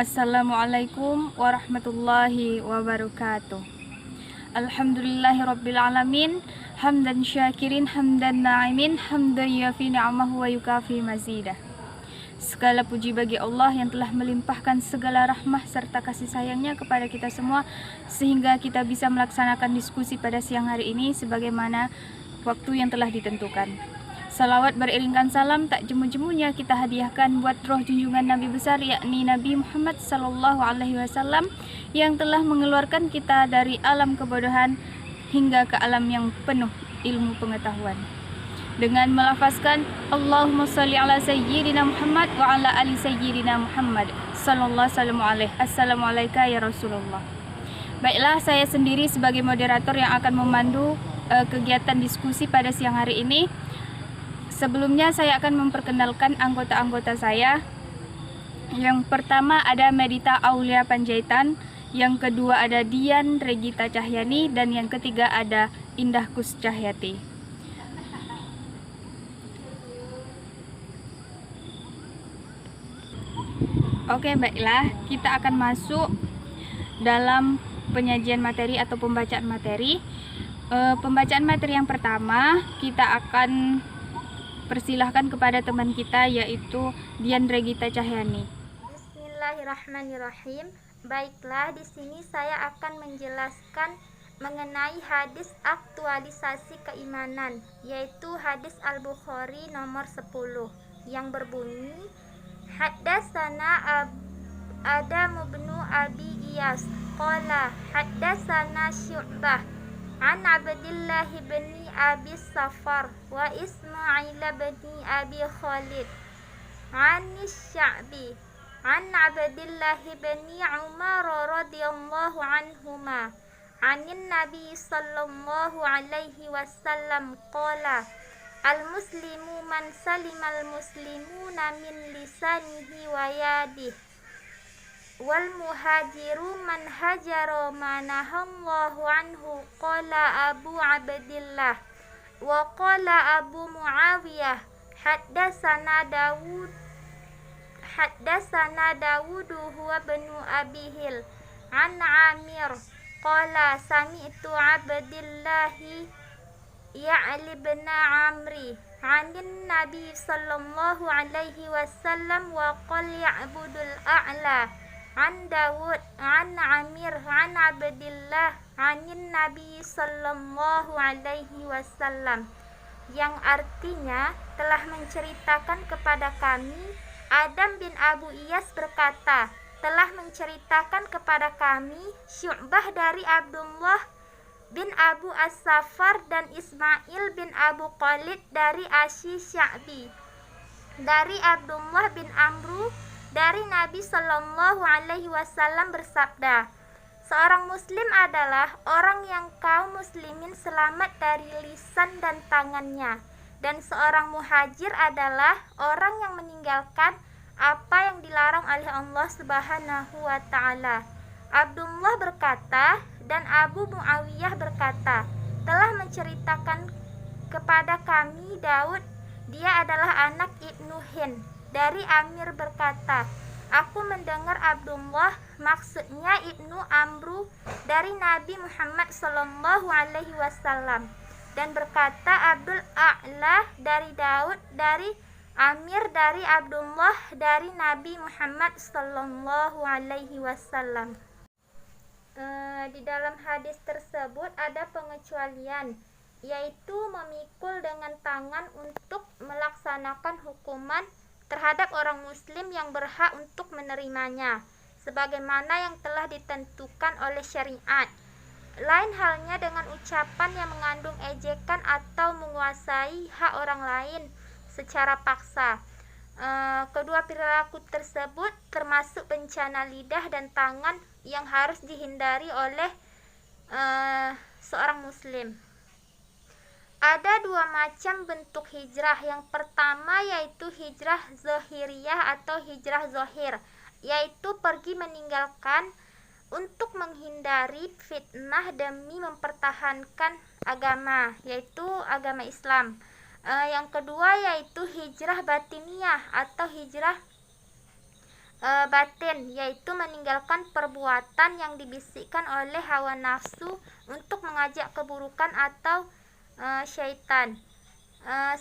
Assalamualaikum warahmatullahi wabarakatuh. Alhamdulillahirabbil alamin, hamdan syakirin, hamdan na'imin, hamdan yafi ni'amahu wa yukafi mazidah. Segala puji bagi Allah yang telah melimpahkan segala rahmah serta kasih sayangnya kepada kita semua, sehingga kita bisa melaksanakan diskusi pada siang hari ini sebagaimana waktu yang telah ditentukan. Salawat beriringkan salam tak jemu-jemunya kita hadiahkan buat roh junjungan Nabi besar, yakni Nabi Muhammad SAW, yang telah mengeluarkan kita dari alam kebodohan hingga ke alam yang penuh ilmu pengetahuan. Dengan melafazkan Allahumma sholli ala sayyidina Muhammad wa ala ali sayyidina Muhammad sallallahu alaihi. Assalamualaikum ya Rasulullah. Baiklah, saya sendiri sebagai moderator yang akan memandu kegiatan diskusi pada siang hari ini. Sebelumnya saya akan memperkenalkan anggota-anggota saya. Yang pertama ada Medita Aulia Panjaitan, yang kedua ada Dian Regita Cahyani, dan yang ketiga ada Indah Kus Cahyati. Oke, baiklah, kita akan masuk dalam penyajian materi atau pembacaan materi. Pembacaan materi yang pertama kita akan persilahkan kepada teman kita, yaitu Dian Regita Cahyani. Bismillahirrahmanirrahim. Baiklah, di sini saya akan menjelaskan mengenai hadis aktualisasi keimanan, yaitu hadis Al-Bukhari nomor 10 yang berbunyi Haddatsana Adam bin Abi Iyas qala haddatsana Syu'bah an Abdillah bin Abi Safar wa Ismail bin Abi Khalid an Sya'bi an Abdillah bin Umar radhiyallahu anhuma anin Nabi sallallahu alaihi wasallam qala al-muslimu man salimal muslimuna min lisanihi wa yadihi wal muhajiru man hajara ma nahallahu anhu. Qala Abu Abdillah wa qala Abu Muawiyah haddatsana Dawud huwa banu Abihil an Amir qala sami'tu Abdillahi ya'li bin Amri anin Nabi sallallahu alaihi wasallam wa qala ya'budul a'la an Dawud an Amir an Abdillah anin Nabi sallallahu alaihi wasallam, yang artinya telah menceritakan kepada kami Adam bin Abu Iyas berkata, telah menceritakan kepada kami Syu'bah dari Abdullah bin Abu As-Safar dan Ismail bin Abu Khalid dari Asy Sya'bi dari Abdullah bin Amru dari Nabi Shallallahu Alaihi Wasallam bersabda, seorang muslim adalah orang yang kaum muslimin selamat dari lisan dan tangannya, dan seorang muhajir adalah orang yang meninggalkan apa yang dilarang oleh Allah Subhanahu wa Ta'ala. Abdullah berkata dan Abu Muawiyah berkata, telah menceritakan kepada kami Daud, dia adalah anak Ibnu Hind. Dari Amir berkata, aku mendengar Abdullah, maksudnya Ibnu Amru, dari Nabi Muhammad sallallahu alaihi wasallam, dan berkata Abdul A'la dari Daud, dari Amir, dari Abdullah, dari Nabi Muhammad sallallahu alaihi wasallam. Di dalam hadis tersebut ada pengecualian, yaitu memikul dengan tangan untuk melaksanakan hukuman terhadap orang muslim yang berhak untuk menerimanya, sebagaimana yang telah ditentukan oleh syariat. Lain halnya dengan ucapan yang mengandung ejekan atau menguasai hak orang lain secara paksa. Kedua perilaku tersebut termasuk bencana lidah dan tangan yang harus dihindari oleh seorang muslim. Ada dua macam bentuk hijrah. Yang pertama yaitu hijrah zahiriyah atau hijrah zahir, yaitu pergi meninggalkan untuk menghindari fitnah demi mempertahankan agama, yaitu agama Islam. Yang kedua yaitu hijrah batiniyah atau hijrah batin, yaitu meninggalkan perbuatan yang dibisikkan oleh hawa nafsu untuk mengajak keburukan atau syaitan.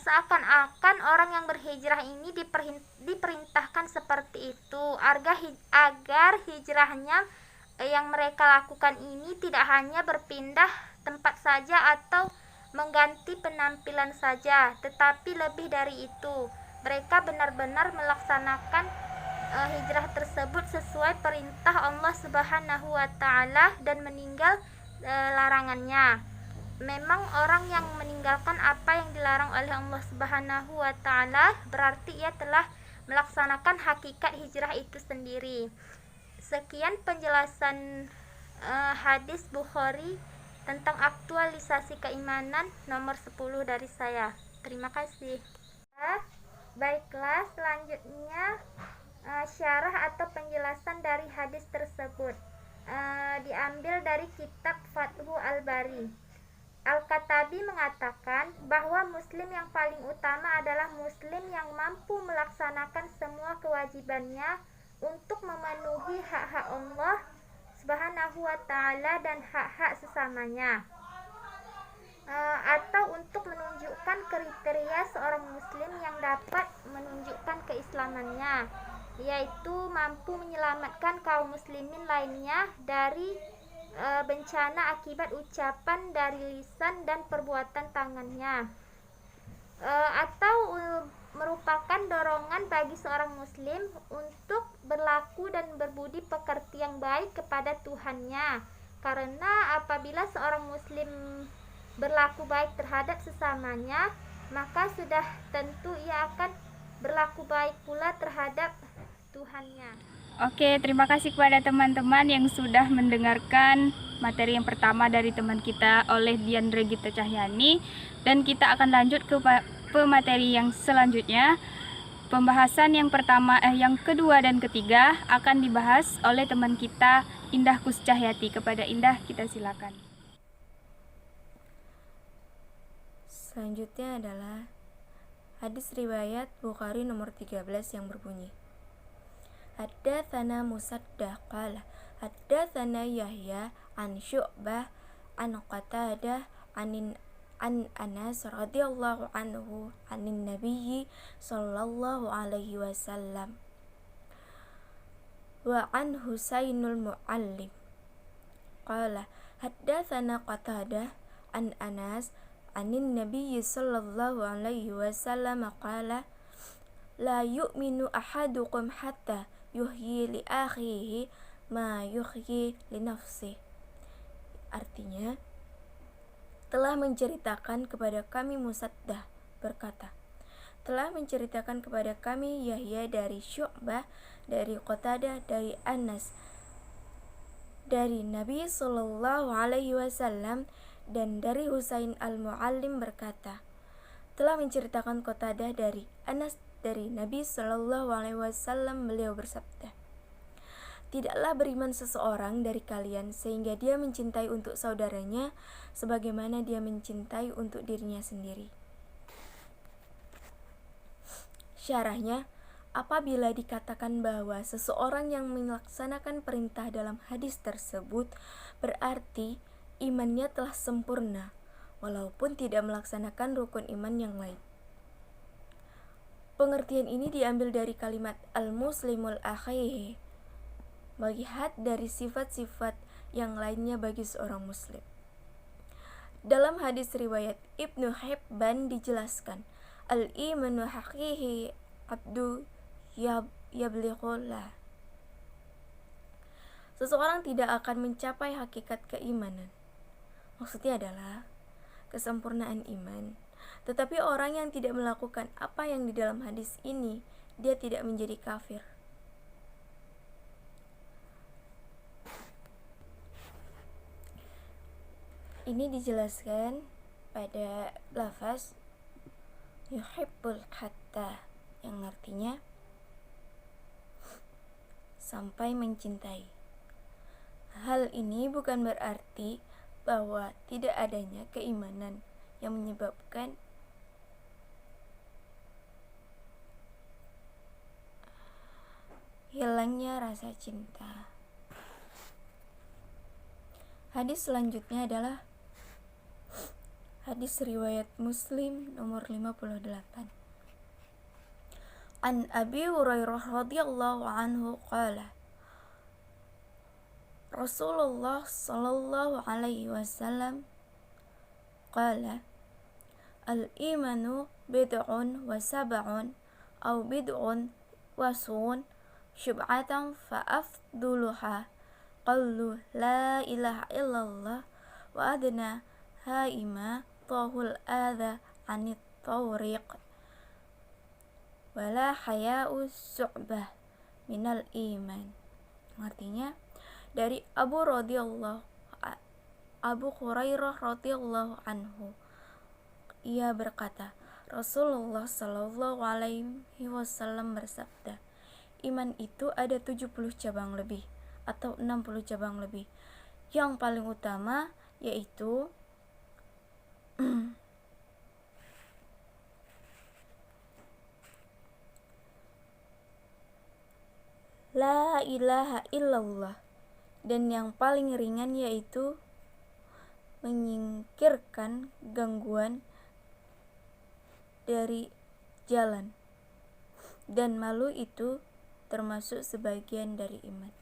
Seakan-akan orang yang berhijrah ini diperintahkan seperti itu agar hijrahnya yang mereka lakukan ini tidak hanya berpindah tempat saja atau mengganti penampilan saja, tetapi lebih dari itu, mereka benar-benar melaksanakan hijrah tersebut sesuai perintah Allah Subhanahu wa taala dan meninggal larangannya. Memang orang yang meninggalkan apa yang dilarang oleh Allah Subhanahu wa taala berarti ia telah melaksanakan hakikat hijrah itu sendiri. Sekian penjelasan hadis Bukhari tentang aktualisasi keimanan nomor 10 dari saya. Terima kasih. Baiklah, selanjutnya syarah atau penjelasan dari hadis tersebut diambil dari kitab Fathul Al-Bari. Al-Katabi mengatakan bahwa muslim yang paling utama adalah muslim yang mampu melaksanakan semua kewajibannya untuk memenuhi hak-hak Allah Subhanahu wa taala dan hak-hak sesamanya, atau untuk menunjukkan kriteria seorang muslim yang dapat menunjukkan keislamannya, yaitu mampu menyelamatkan kaum muslimin lainnya dari bencana akibat ucapan dari lisan dan perbuatan tangannya, atau merupakan dorongan bagi seorang muslim untuk berlaku dan berbudi pekerti yang baik kepada Tuhannya, karena apabila seorang muslim berlaku baik terhadap sesamanya, maka sudah tentu ia akan berlaku baik pula terhadap Tuhannya. Oke, terima kasih kepada teman-teman yang sudah mendengarkan materi yang pertama dari teman kita oleh Dian Regita Cahyani, dan kita akan lanjut ke materi yang selanjutnya. Pembahasan yang kedua dan ketiga akan dibahas oleh teman kita Indah Kuscahyati. Kepada Indah kita silakan. Selanjutnya adalah hadis riwayat Bukhari nomor 13 yang berbunyi: Haddatsana Musaddah qala haddatsana Yahya an Syu'bah an Qatadah an Anas radhiyallahu anhu anin Nabiyyi sallallahu alaihi wasallam wa an Husainul Muallim qala haddatsana Qatadah an Anas anin Nabiyyi sallallahu alaihi wasallam qala la yu'minu ahadukum hatta yuhyi li akhihi ma yuhyi li nafsihi. Artinya, telah menceritakan kepada kami Musaddah berkata, telah menceritakan kepada kami Yahya dari Syu'bah, dari Qatadah, dari Anas, dari Nabi sallallahu alaihi wasallam, dan dari Husain al-Muallim berkata, telah menceritakan Qatadah dari Anas dari Nabi sallallahu alaihi wasallam, beliau bersabda, tidaklah beriman seseorang dari kalian sehingga dia mencintai untuk saudaranya sebagaimana dia mencintai untuk dirinya sendiri. Syarahnya, apabila dikatakan bahwa seseorang yang melaksanakan perintah dalam hadis tersebut berarti imannya telah sempurna walaupun tidak melaksanakan rukun iman yang lain. Pengertian ini diambil dari kalimat al-muslimul akhihi, melihat dari sifat-sifat yang lainnya bagi seorang muslim. Dalam hadis riwayat Ibnu Hibban dijelaskan, al-imanu haqihi abdu yablighullah. Seseorang tidak akan mencapai hakikat keimanan. Maksudnya adalah kesempurnaan iman. Tetapi orang yang tidak melakukan apa yang di dalam hadis ini, dia tidak menjadi kafir. Ini dijelaskan pada lafaz yuhibbul hatta, yang artinya sampai mencintai. Hal ini bukan berarti bahwa tidak adanya keimanan yang menyebabkan hilangnya rasa cinta. Hadis selanjutnya adalah hadis riwayat Muslim nomor 58. An Abi Hurairah radhiyallahu anhu qala Rasulullah sallallahu alaihi wasallam qala al-imanu bid'un wa sab'un aw bid'un wa sun syub'atan fa afduluha qallu la ilaha illallah wa adna haima tahul adha anit tawriq wala haya'u su'bah minal iman. Artinya dari Abu Hurairah radhiyallahu anhu, ia berkata, Rasulullah sallallahu alaihi wasallam bersabda, iman itu ada 70 cabang lebih atau 60 cabang lebih. Yang paling utama yaitu La ilaha illallah, dan yang paling ringan yaitu menyingkirkan gangguan dari jalan, dan malu itu termasuk sebagian dari iman.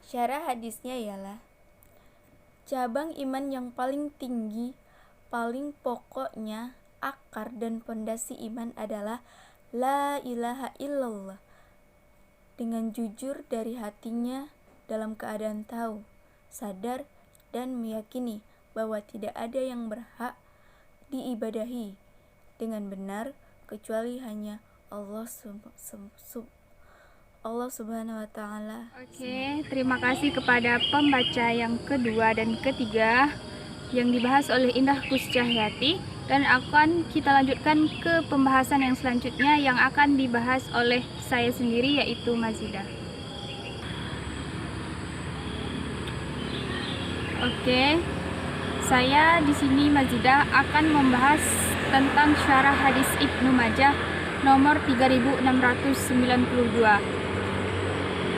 Syarah hadisnya ialah cabang iman yang paling tinggi, paling pokoknya, akar dan pondasi iman adalah La ilaha illallah, dengan jujur dari hatinya dalam keadaan tahu, sadar, dan meyakini bahwa tidak ada yang berhak diibadahi dengan benar kecuali hanya Allah Subhanahu wa Ta'ala. Oke, terima kasih kepada pembaca yang kedua dan ketiga yang dibahas oleh Indah Kuscahyati, dan akan kita lanjutkan ke pembahasan yang selanjutnya yang akan dibahas oleh saya sendiri, yaitu Mazidah. Oke, saya di sini Mazidah akan membahas tentang syarah hadis Ibnu Majah nomor 3692,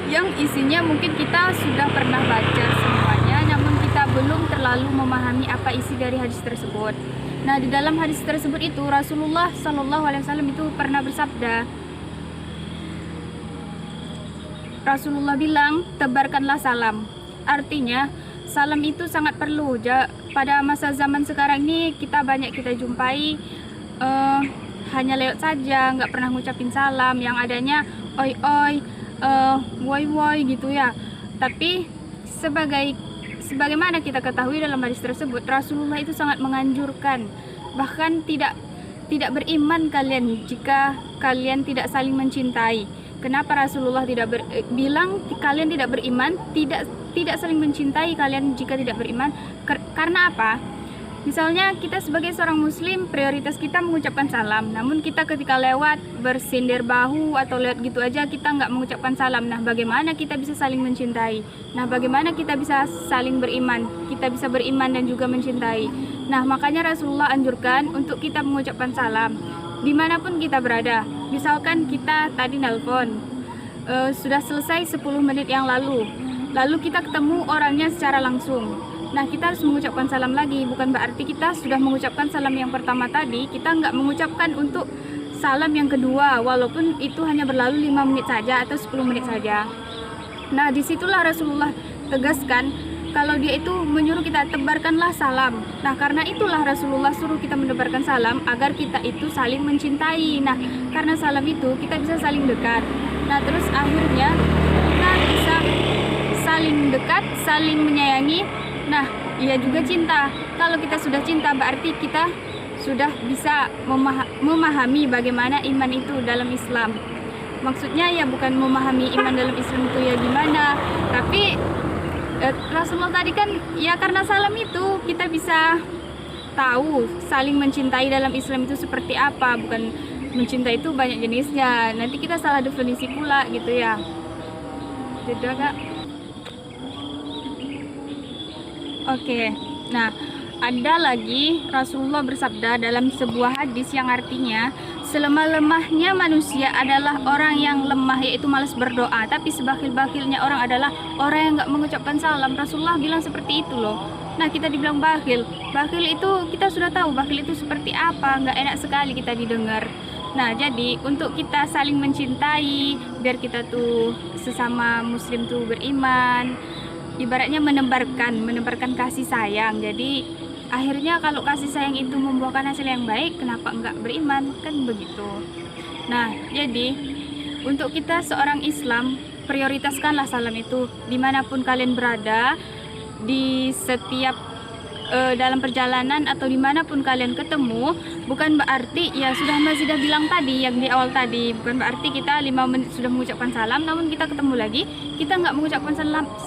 yang isinya mungkin kita sudah pernah baca semuanya, namun kita belum terlalu memahami apa isi dari hadis tersebut. Nah, di dalam hadis tersebut itu Rasulullah Sallallahu Alaihi Wasallam itu pernah bersabda, Rasulullah bilang, tebarkanlah salam. Artinya salam itu sangat perlu. Pada masa zaman sekarang ini kita jumpai hanya lewat saja, nggak pernah ngucapin salam, yang adanya oi oi, woi woi gitu ya. Tapi sebagaimana kita ketahui dalam hadis tersebut, Rasulullah itu sangat menganjurkan, bahkan tidak beriman kalian jika kalian tidak saling mencintai. Kenapa Rasulullah bilang kalian tidak beriman, tidak saling mencintai kalian jika tidak beriman? Karena apa? Misalnya kita sebagai seorang muslim, prioritas kita mengucapkan salam, namun kita ketika lewat bersindir bahu atau lewat gitu aja kita nggak mengucapkan salam. Nah, bagaimana kita bisa saling mencintai? Nah, bagaimana kita bisa saling beriman? Kita bisa beriman dan juga mencintai. Nah, makanya Rasulullah anjurkan untuk kita mengucapkan salam dimanapun kita berada. Misalkan kita tadi nelpon, sudah selesai 10 menit yang lalu kita ketemu orangnya secara langsung. Nah, kita harus mengucapkan salam lagi. Bukan berarti kita sudah mengucapkan salam yang pertama tadi, kita nggak mengucapkan untuk salam yang kedua, walaupun itu hanya berlalu 5 menit saja atau 10 menit saja. Nah, disitulah Rasulullah tegaskan kalau dia itu menyuruh kita tebarkanlah salam. Nah, karena itulah Rasulullah suruh kita menebarkan salam agar kita itu saling mencintai. Nah, karena salam itu kita bisa saling dekat. Nah, terus akhirnya kita bisa saling dekat, saling menyayangi. Nah, ia juga cinta. Kalau kita sudah cinta berarti kita sudah bisa memahami bagaimana iman itu dalam Islam. Maksudnya ya bukan memahami iman dalam Islam itu ya gimana, tapi Rasulullah tadi kan ya karena salam itu kita bisa tahu saling mencintai dalam Islam itu seperti apa. Bukan mencintai itu banyak jenisnya, nanti kita salah definisi pula gitu ya. Jadi Kak. Oke, nah ada lagi Rasulullah bersabda dalam sebuah hadis yang artinya selemah-lemahnya manusia adalah orang yang lemah, yaitu malas berdoa. Tapi sebakhil-bakhilnya orang adalah orang yang nggak mengucapkan salam. Rasulullah bilang seperti itu loh. Nah, kita dibilang bakhil. Bakhil itu kita sudah tahu bakhil itu seperti apa. Nggak enak sekali kita didengar. Nah, jadi untuk kita saling mencintai, biar kita tuh sesama muslim tuh beriman, ibaratnya menebarkan kasih sayang. Jadi akhirnya kalau kasih sayang itu membuahkan hasil yang baik, kenapa enggak beriman? Kan begitu. Nah, jadi untuk kita seorang Islam, prioritaskanlah salam itu dimanapun kalian berada, di setiap dalam perjalanan atau dimanapun kalian ketemu. Bukan berarti ya sudah Mbak Zidah bilang tadi yang di awal tadi, bukan berarti kita 5 menit sudah mengucapkan salam, namun kita ketemu lagi kita nggak mengucapkan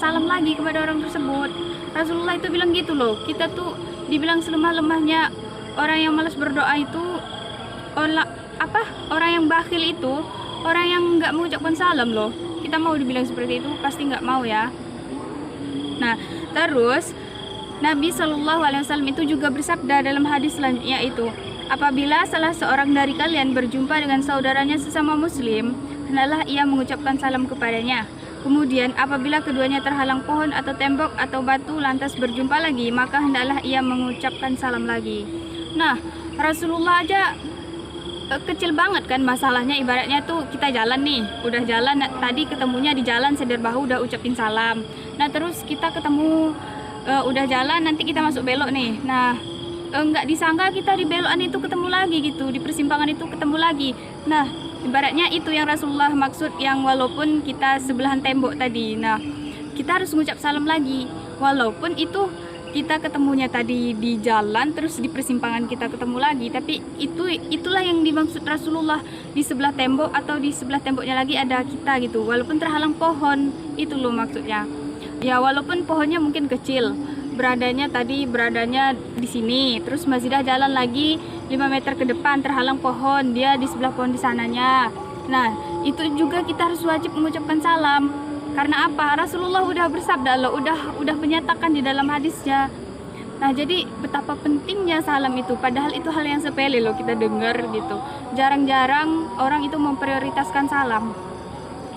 salam lagi kepada orang tersebut. Rasulullah itu bilang gitu loh. Kita tuh dibilang selemah-lemahnya orang yang malas berdoa itu orang yang bakhil itu orang yang nggak mengucapkan salam loh. Kita mau dibilang seperti itu? Pasti nggak mau ya. Nah, terus Nabi Shallallahu Alaihi Wasallam itu juga bersabda dalam hadis selanjutnya itu, apabila salah seorang dari kalian berjumpa dengan saudaranya sesama muslim, hendaklah ia mengucapkan salam kepadanya. Kemudian apabila keduanya terhalang pohon atau tembok atau batu lantas berjumpa lagi, maka hendaklah ia mengucapkan salam lagi. Nah, Rasulullah aja kecil banget kan masalahnya. Ibaratnya tuh kita jalan nih, udah jalan tadi ketemunya di jalan seder bahu udah ucapin salam. Nah, terus kita ketemu udah jalan, nanti kita masuk belok nih. Nah, nggak disangka kita di belokan itu ketemu lagi gitu, di persimpangan itu ketemu lagi. Nah, ibaratnya itu yang Rasulullah maksud, yang walaupun kita sebelahan tembok tadi. Nah, kita harus mengucap salam lagi, walaupun itu kita ketemunya tadi di jalan, terus di persimpangan kita ketemu lagi. Tapi itulah yang dimaksud Rasulullah, di sebelah tembok atau di sebelah temboknya lagi ada kita gitu, walaupun terhalang pohon. Itu loh maksudnya. Ya, walaupun pohonnya mungkin kecil, beradanya di sini, terus Mazidah jalan lagi 5 meter ke depan terhalang pohon, dia di sebelah pohon di sananya. Nah, itu juga kita harus wajib mengucapkan salam. Karena apa? Rasulullah udah bersabda loh, udah menyatakan di dalam hadisnya. Nah, jadi betapa pentingnya salam itu, padahal itu hal yang sepele loh kita dengar gitu. Jarang-jarang orang itu memprioritaskan salam.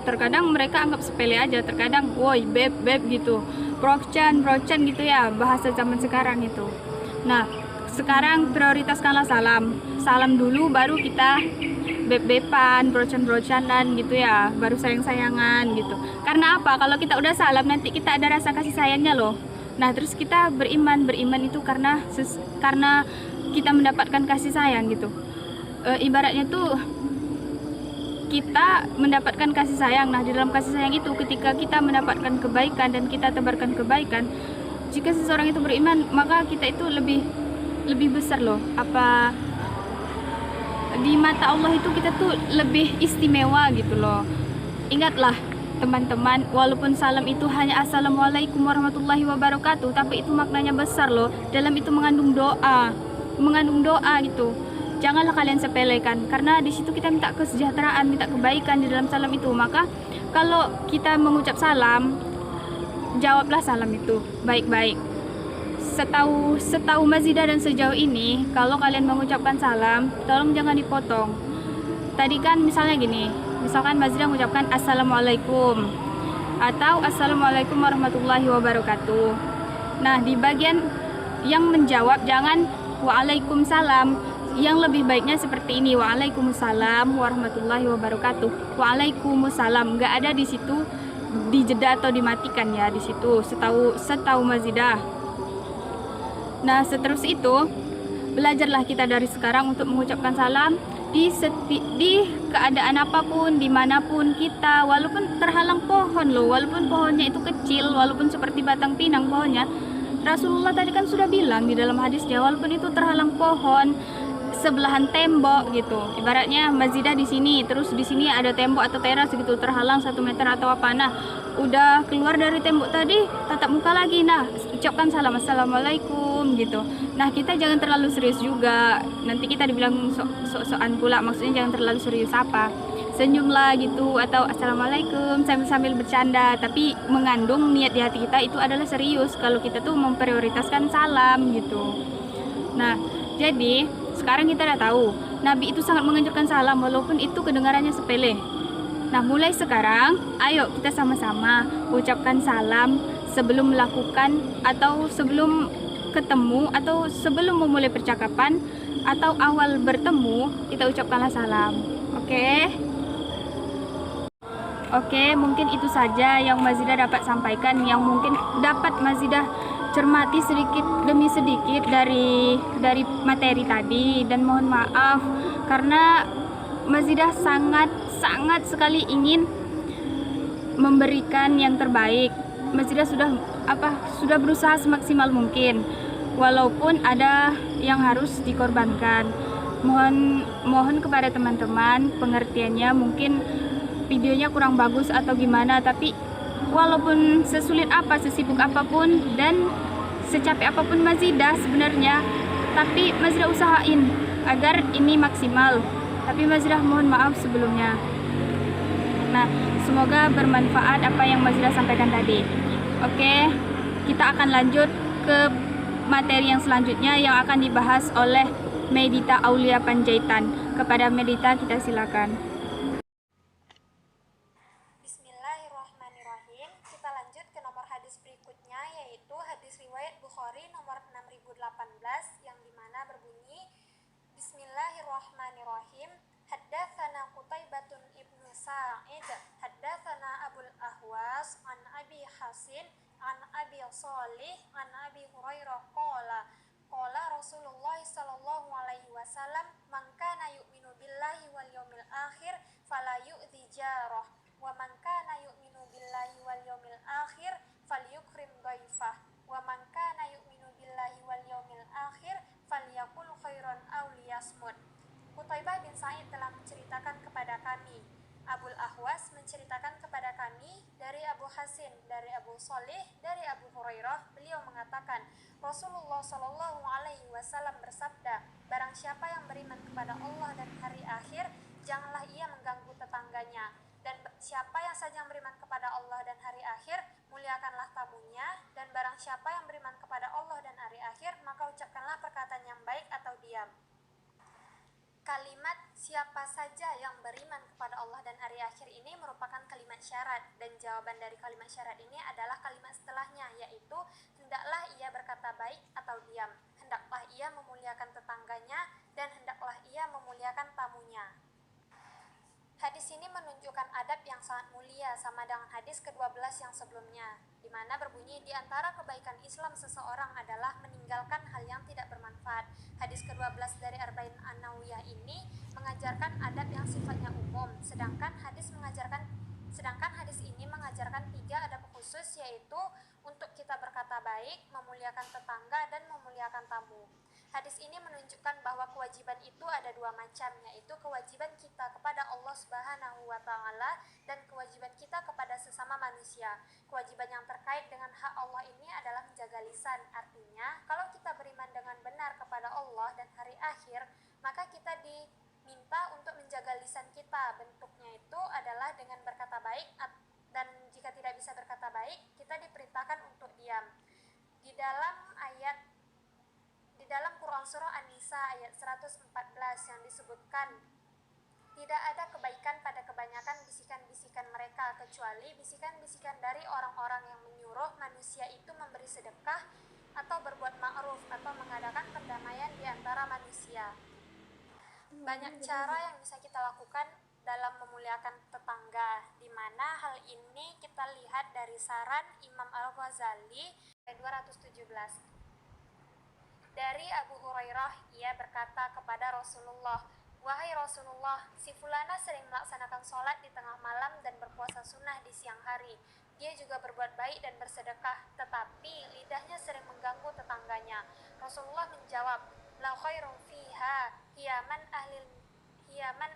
Terkadang mereka anggap sepele aja, terkadang woi beb gitu, brochan gitu ya, bahasa zaman sekarang itu. Nah, sekarang prioritaskanlah salam dulu, baru kita beb-beban, brochan-brochanan gitu ya, baru sayang-sayangan gitu. Karena apa? Kalau kita udah salam nanti kita ada rasa kasih sayangnya loh. Nah, terus kita beriman itu karena kita mendapatkan kasih sayang gitu. Ibaratnya tuh kita mendapatkan kasih sayang. Nah, di dalam kasih sayang itu ketika kita mendapatkan kebaikan dan kita tebarkan kebaikan, jika seseorang itu beriman, maka kita itu lebih besar loh. Apa di mata Allah itu kita tuh lebih istimewa gitu loh. Ingatlah teman-teman, walaupun salam itu hanya assalamualaikum warahmatullahi wabarakatuh, tapi itu maknanya besar loh. Dalam itu mengandung doa gitu. Janganlah kalian sepelekan, karena di situ kita minta kesejahteraan, minta kebaikan di dalam salam itu. Maka kalau kita mengucap salam, jawablah salam itu baik-baik. Setahu Mazidah dan sejauh ini, kalau kalian mengucapkan salam, tolong jangan dipotong. Tadi kan misalnya gini, misalkan Mazidah mengucapkan assalamualaikum atau assalamualaikum warahmatullahi wabarakatuh. Nah, di bagian yang menjawab jangan waalaikumsalam. Yang lebih baiknya seperti ini, waalaikumsalam warahmatullahi wabarakatuh. Waalaikumsalam, nggak ada di situ dijeda atau dimatikan ya di situ. Setahu Mazidah. Nah, seterus itu belajarlah kita dari sekarang untuk mengucapkan salam di keadaan apapun, dimanapun kita, walaupun terhalang pohon loh, walaupun pohonnya itu kecil, walaupun seperti batang pinang pohonnya. Rasulullah tadi kan sudah bilang di dalam hadisnya, walaupun itu terhalang pohon, sebelahan tembok gitu. Ibaratnya Mazidah di sini, terus di sini ada tembok atau teras gitu, terhalang 1 meter atau apa. Nah, udah keluar dari tembok tadi, tatap muka lagi. Nah, ucapkan salam assalamualaikum gitu. Nah, kita jangan terlalu serius juga. Nanti kita dibilang sok-sokan pula. Maksudnya jangan terlalu serius apa. Senyumlah gitu atau assalamualaikum sambil bercanda, tapi mengandung niat di hati kita itu adalah serius kalau kita tuh memprioritaskan salam gitu. Nah, jadi sekarang kita udah tahu Nabi itu sangat menganjurkan salam walaupun itu kedengarannya sepele. Nah, mulai sekarang ayo kita sama-sama ucapkan salam sebelum melakukan atau sebelum ketemu atau sebelum memulai percakapan atau awal bertemu, kita ucapkanlah salam. Oke, mungkin itu saja yang Mazidah dapat sampaikan, yang mungkin dapat Mazidah cermati sedikit demi sedikit dari materi tadi, dan mohon maaf karena Mazidah sangat sekali ingin memberikan yang terbaik. Mazidah sudah berusaha semaksimal mungkin, walaupun ada yang harus dikorbankan. Mohon kepada teman-teman pengertiannya, mungkin videonya kurang bagus atau gimana, tapi walaupun sesulit apa, sesibuk apapun dan secapek apapun Mazidah sebenarnya, tapi Mazidah usahain agar ini maksimal. Tapi Mazidah mohon maaf sebelumnya. Nah, semoga bermanfaat apa yang Mazidah sampaikan tadi. Oke, kita akan lanjut ke materi yang selanjutnya yang akan dibahas oleh Medita Aulia Panjaitan. Kepada Medita kita silakan. Bismillahirrahmanirrahim. Kita lanjut ke nomor hadis berikutnya, yaitu hadis riwayat Bukhari nomor 6018 yang dimana berbunyi Bismillahirrahmanirrahim. Haddatsana Qutaibatun ibnu Sa'id, haddatsana Abul Ahwas an Abi Hasin an Abi Shalih an Abi Hurairah qala Rasulullah sallallahu alaihi wasallam, man kana yu'minu billahi wal yawmil akhir fala yu'dhi jarah wa man kana yu'minu billahi wal yawmil akhir falyukrim dhaifah wa man kana yu'minu billahi wal yawmil akhir falyaqul khairan aw liyasmut. Qutaibah bin Sa'id telah menceritakan kepada kami, Abul Ahwas menceritakan kepada kami dari Abu Hasin, dari Abu Shalih, dari Abu Hurairah. Beliau mengatakan, Rasulullah Shallallahu Alaihi Wasallam bersabda, barang siapa yang beriman kepada Allah dan hari akhir, janganlah ia mengganggu tetangganya. Dan siapa yang saja yang beriman kepada Allah dan hari akhir, muliakanlah tamunya. Dan barang siapa yang beriman kepada Allah dan hari akhir, maka ucapkanlah perkataan yang baik atau diam. Kalimat siapa saja yang beriman kepada Allah dan hari akhir ini merupakan kalimat syarat, dan jawaban dari kalimat syarat ini adalah kalimat setelahnya, yaitu hendaklah ia berkata baik atau diam, hendaklah ia memuliakan tetangganya, dan hendaklah ia memuliakan tamunya. Hadis ini menunjukkan adab yang sangat mulia sama dengan hadis ke-12 yang sebelumnya, di mana berbunyi di antara kebaikan Islam seseorang adalah meninggalkan hal yang tidak bermanfaat. Hadis ke-12 dari Arba'in An-Nawawiyah ini mengajarkan adab yang sifatnya umum, sedangkan hadis ini mengajarkan 3 adab khusus, yaitu untuk kita berkata baik, memuliakan tetangga, dan memuliakan tamu. Hadis ini menunjukkan bahwa kewajiban itu ada 2 macam, yaitu kewajiban kita kepada Allah Subhanahu wa Ta'ala dan kewajiban kita kepada sesama manusia. Kewajiban yang terkait dengan hak Allah ini adalah menjaga lisan. Artinya, kalau kita beriman dengan benar kepada Allah dan hari akhir, maka kita diminta untuk menjaga lisan kita. Bentuknya itu adalah dengan berkata baik, dan jika tidak bisa berkata baik, kita diperintahkan untuk diam. Di dalam Quran Surah An-Nisa ayat 114 yang disebutkan, tidak ada kebaikan pada kebanyakan bisikan-bisikan mereka, kecuali bisikan-bisikan dari orang-orang yang menyuruh manusia itu memberi sedekah atau berbuat ma'ruf atau mengadakan perdamaian di antara manusia. Banyak cara yang bisa kita lakukan dalam memuliakan tetangga, di mana hal ini kita lihat dari saran Imam Al-Ghazali 217. Dari Abu Hurairah, ia berkata kepada Rasulullah, wahai Rasulullah, si fulana sering melaksanakan sholat di tengah malam dan berpuasa sunnah di siang hari. Dia juga berbuat baik dan bersedekah, tetapi lidahnya sering mengganggu tetangganya. Rasulullah menjawab, la khairum fiha hiyaman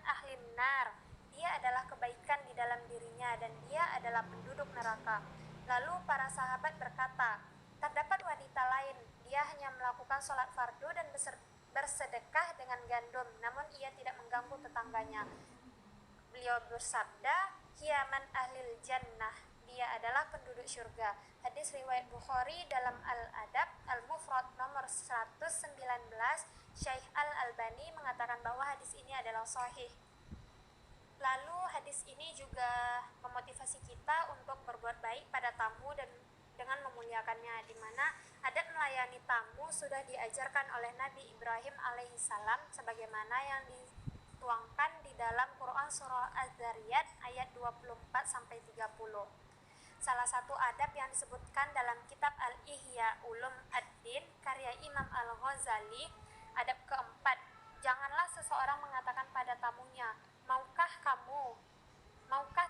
ahlin nar. Dia adalah kebaikan di dalam dirinya dan dia adalah penduduk neraka. Lalu para sahabat berkata, terdapat wanita lain, dia hanya melakukan sholat fardu dan bersedekah dengan gandum, namun ia tidak mengganggu tetangganya. Beliau bersabda, hiyaman ahlil jannah, dia adalah penduduk surga. Hadis riwayat Bukhari dalam Al-Adab Al-Mufrad nomor 119. Syekh Al-Albani mengatakan bahwa hadis ini adalah sahih. Lalu hadis ini juga memotivasi kita untuk berbuat baik pada tamu dan dengan memuliakannya, di mana adat melayani tamu sudah diajarkan oleh Nabi Ibrahim alaihissalam sebagaimana yang dituangkan di dalam Quran surah Az-Zariyat ayat 24-30. Salah satu adab yang disebutkan dalam kitab Al-Ihya Ulum Ad-Din karya Imam Al-Ghazali, adab keempat, janganlah seseorang mengatakan pada tamunya, maukah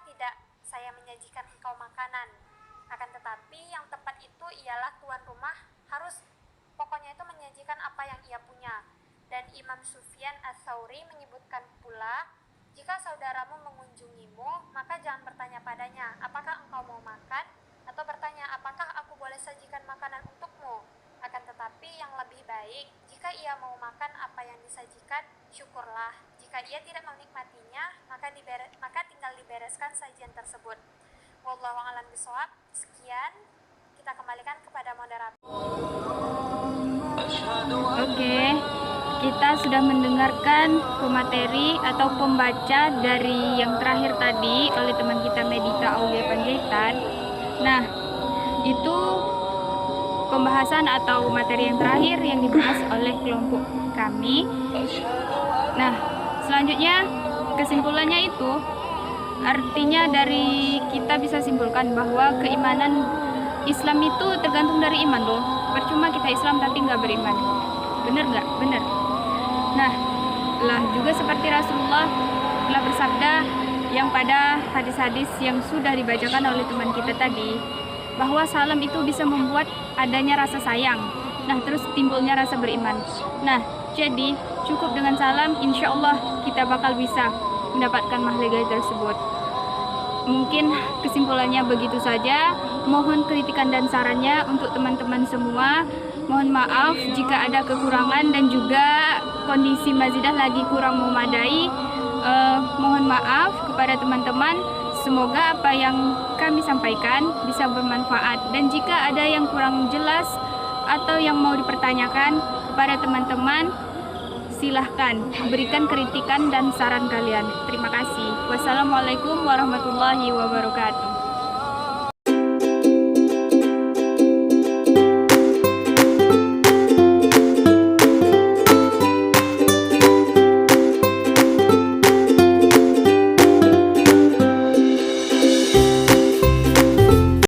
tidak saya menyajikan engkau makanan? Akan tetapi yang tepat itu ialah tuan rumah harus pokoknya itu menyajikan apa yang ia punya. Dan Imam Sufyan Ats-Tsauri menyebutkan pula, jika saudaramu mengunjungimu, maka jangan bertanya padanya, apakah engkau mau makan? Atau bertanya, apakah aku boleh sajikan makanan untukmu? Akan tetapi yang lebih baik, jika ia mau makan apa yang disajikan, syukurlah. Jika ia tidak menikmatinya, maka tinggal dibereskan sajian tersebut. Wallahu a'lam bishawab. Sekian, kita kembalikan kepada moderator. Oke, kita sudah mendengarkan pemateri atau pembaca dari yang terakhir tadi oleh teman kita Medita Aulia Panjaitan. Nah, itu pembahasan atau materi yang terakhir yang dibahas oleh kelompok kami. Nah, selanjutnya kesimpulannya itu artinya dari kita bisa simpulkan bahwa keimanan Islam itu tergantung dari iman loh. Percuma kita Islam tapi nggak beriman. Bener nggak? Bener. Nah, lah juga seperti Rasulullah telah bersabda yang pada hadis-hadis yang sudah dibacakan oleh teman kita tadi, bahwa salam itu bisa membuat adanya rasa sayang. Nah, terus timbulnya rasa beriman. Nah, jadi cukup dengan salam, insya Allah kita bakal bisa mendapatkan mahligai tersebut. Mungkin kesimpulannya begitu saja. Mohon kritikan dan sarannya untuk teman-teman semua. Mohon maaf jika ada kekurangan dan juga kondisi Mazidah lagi kurang memadai. Mohon maaf kepada teman-teman. Semoga apa yang kami sampaikan bisa bermanfaat. Dan jika ada yang kurang jelas atau yang mau dipertanyakan kepada teman-teman, silahkan berikan kritikan dan saran kalian. Terima kasih. Wassalamualaikum warahmatullahi wabarakatuh.